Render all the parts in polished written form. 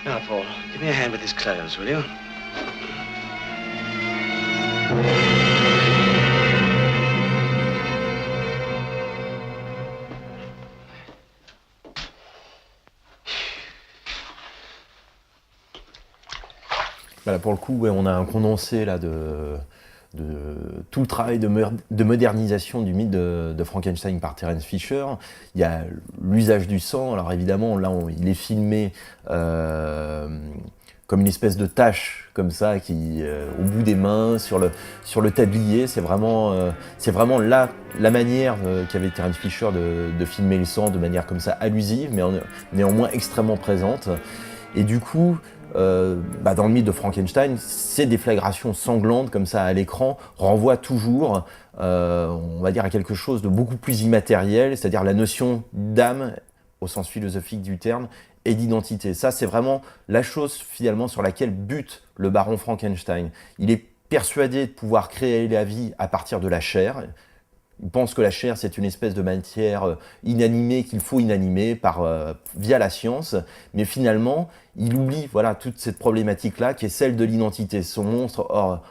Now, Paul, give me a hand with his clothes, will you? Voilà, pour le coup, ouais, on a un condensé là de tout le travail de modernisation du mythe de Frankenstein par Terence Fisher. Il y a l'usage du sang. Alors évidemment, là, il est filmé comme une espèce de tache comme ça, qui au bout des mains, sur le tablier. C'est vraiment la manière qu'avait Terence Fisher de filmer le sang de manière comme ça allusive, mais néanmoins extrêmement présente. Et du coup, dans le mythe de Frankenstein, ces déflagrations sanglantes comme ça à l'écran renvoient toujours, on va dire, à quelque chose de beaucoup plus immatériel, c'est-à-dire la notion d'âme, au sens philosophique du terme, et d'identité. Ça, c'est vraiment la chose finalement sur laquelle bute le baron Frankenstein. Il est persuadé de pouvoir créer la vie à partir de la chair. Il pense que la chair, c'est une espèce de matière inanimée qu'il faut inanimer via la science, mais finalement, il oublie toute cette problématique-là qui est celle de l'identité. Son monstre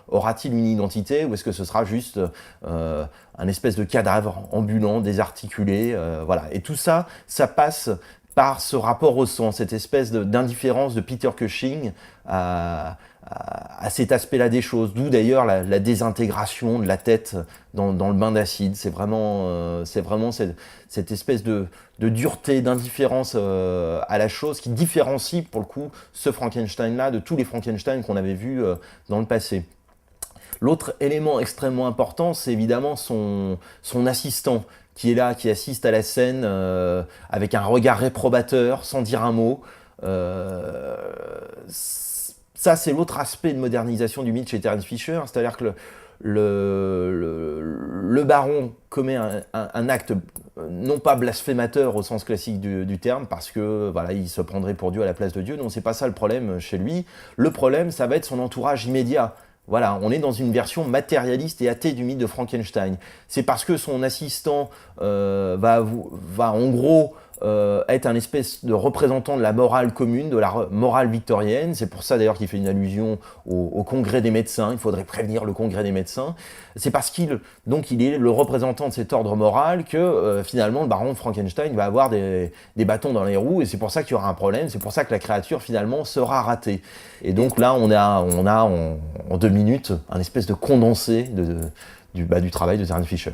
aura-t-il une identité ou est-ce que ce sera juste un espèce de cadavre ambulant, désarticulé, Et tout ça, ça passe par ce rapport au sang, cette espèce d'indifférence de Peter Cushing à cet aspect-là des choses, d'où d'ailleurs la désintégration de la tête dans le bain d'acide. C'est vraiment cette espèce de dureté, d'indifférence à la chose qui différencie pour le coup ce Frankenstein-là de tous les Frankenstein qu'on avait vus dans le passé. L'autre élément extrêmement important, c'est évidemment son assistant, qui est là, qui assiste à la scène avec un regard réprobateur, sans dire un mot. Ça, c'est l'autre aspect de modernisation du mythe chez Terence Fisher, c'est-à-dire que le baron commet un acte non pas blasphémateur au sens classique du terme, parce que il se prendrait pour Dieu à la place de Dieu. Non, c'est pas ça le problème chez lui. Le problème, ça va être son entourage immédiat. Voilà, on est dans une version matérialiste et athée du mythe de Frankenstein. C'est parce que son assistant va en gros être un espèce de représentant de la morale commune, de la morale victorienne. C'est pour ça d'ailleurs qu'il fait une allusion au congrès des médecins. Il faudrait prévenir le congrès des médecins. C'est parce qu'il est le représentant de cet ordre moral que finalement le baron Frankenstein va avoir des bâtons dans les roues, et c'est pour ça qu'il y aura un problème. C'est pour ça que la créature finalement sera ratée. Et donc là, on a en 2 minutes un espèce de condensé du travail de Terence Fisher.